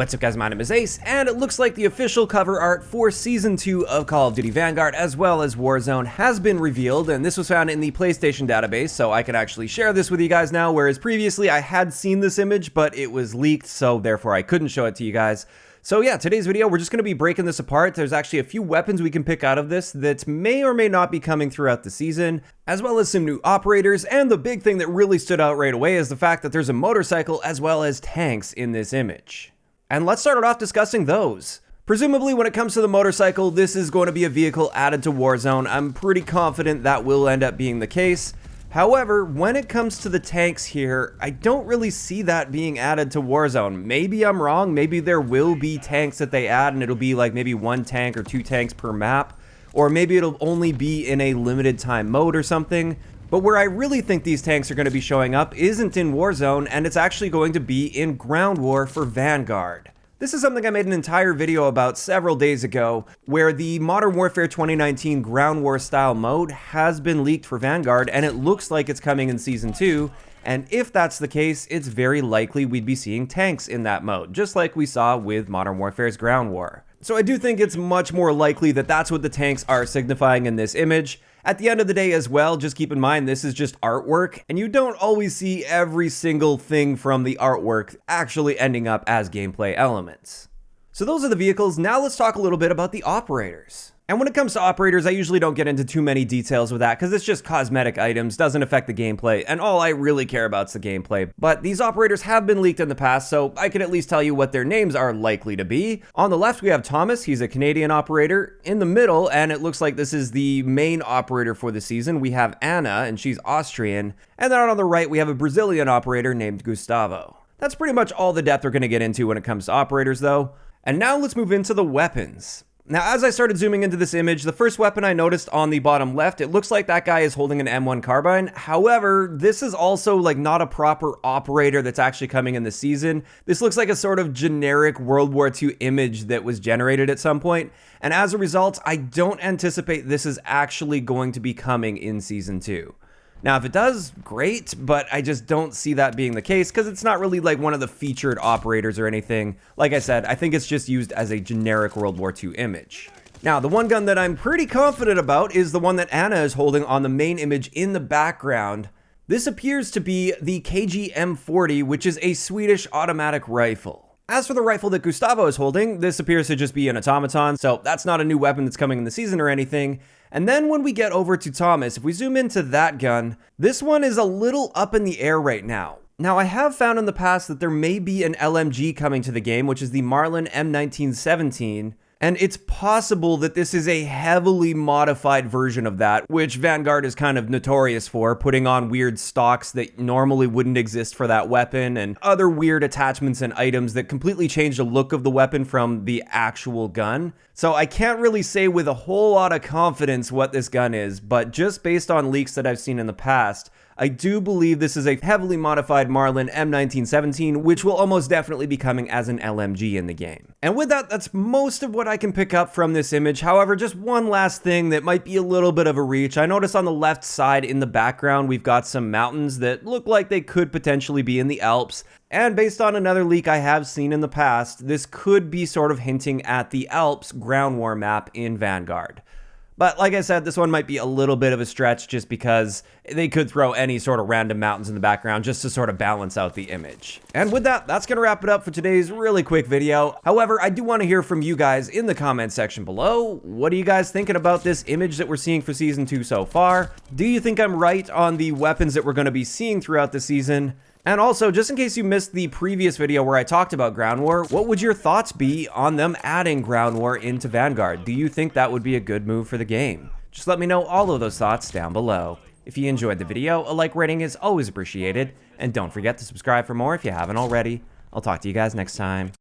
What's up guys, my name is Ace, and it looks like the official cover art for Season 2 of Call of Duty Vanguard as well as Warzone has been revealed, and this was found in the PlayStation database, so I can actually share this with you guys now, whereas previously I had seen this image, but it was leaked, so therefore I couldn't show it to you guys. So yeah, today's video, we're just going to be breaking this apart. There's actually a few weapons we can pick out of this that may or may not be coming throughout the season, as well as some new operators, and the big thing that really stood out right away is the fact that there's a motorcycle as well as tanks in this image. And let's start it off discussing those. Presumably when it comes to the motorcycle, this is going to be a vehicle added to Warzone. I'm pretty confident that will end up being the case. However, when it comes to the tanks here, I don't really see that being added to Warzone. Maybe I'm wrong, maybe there will be tanks that they add and it'll be like maybe one tank or two tanks per map, or maybe it'll only be in a limited time mode or something. But where I really think these tanks are going to be showing up isn't in Warzone, and it's actually going to be in Ground War for Vanguard. This is something I made an entire video about several days ago, where the Modern Warfare 2019 Ground War style mode has been leaked for Vanguard, and it looks like it's coming in Season 2, and if that's the case, it's very likely we'd be seeing tanks in that mode, just like we saw with Modern Warfare's Ground War. So I do think it's much more likely that that's what the tanks are signifying in this image. At the end of the day as well, just keep in mind this is just artwork, and you don't always see every single thing from the artwork actually ending up as gameplay elements. So those are the vehicles. Now let's talk a little bit about the operators. And when it comes to operators, I usually don't get into too many details with that because it's just cosmetic items, doesn't affect the gameplay, and all I really care about is the gameplay. But these operators have been leaked in the past, so I can at least tell you what their names are likely to be. On the left, we have Thomas. He's a Canadian operator. In the middle, and it looks like this is the main operator for the season, we have Anna, and she's Austrian. And then on the right, we have a Brazilian operator named Gustavo. That's pretty much all the depth we're going to get into when it comes to operators, though. And now let's move into the weapons. Now, as I started zooming into this image, the first weapon I noticed on the bottom left, it looks like that guy is holding an M1 carbine. However, this is also like not a proper operator that's actually coming in the season. This looks like a sort of generic World War II image that was generated at some point. And as a result, I don't anticipate this is actually going to be coming in Season 2. Now, if it does, great, but I just don't see that being the case because it's not really like one of the featured operators or anything. Like I said, I think it's just used as a generic World War II image. Now, the one gun that I'm pretty confident about is the one that Anna is holding on the main image in the background. This appears to be the KG-M40, which is a Swedish automatic rifle. As for the rifle that Gustavo is holding, this appears to just be an automaton, so that's not a new weapon that's coming in the season or anything. And then when we get over to Thomas, if we zoom into that gun, this one is a little up in the air right now. Now, I have found in the past that there may be an LMG coming to the game, which is the Marlin M1917. And it's possible that this is a heavily modified version of that, which Vanguard is kind of notorious for, putting on weird stocks that normally wouldn't exist for that weapon, and other weird attachments and items that completely change the look of the weapon from the actual gun. So I can't really say with a whole lot of confidence what this gun is, but just based on leaks that I've seen in the past, I do believe this is a heavily modified Marlin M1917, which will almost definitely be coming as an LMG in the game. And with that, that's most of what I can pick up from this image. However, just one last thing that might be a little bit of a reach. I noticed on the left side in the background, we've got some mountains that look like they could potentially be in the Alps. And based on another leak I have seen in the past, this could be sort of hinting at the Alps Ground War map in Vanguard. But like I said, this one might be a little bit of a stretch just because they could throw any sort of random mountains in the background just to sort of balance out the image. And with that, that's going to wrap it up for today's really quick video. However, I do want to hear from you guys in the comment section below. What are you guys thinking about this image that we're seeing for Season 2 so far? Do you think I'm right on the weapons that we're going to be seeing throughout the season? And also, just in case you missed the previous video where I talked about Ground War, what would your thoughts be on them adding Ground War into Vanguard? Do you think that would be a good move for the game? Just let me know all of those thoughts down below. If you enjoyed the video, a like rating is always appreciated, and don't forget to subscribe for more if you haven't already. I'll talk to you guys next time.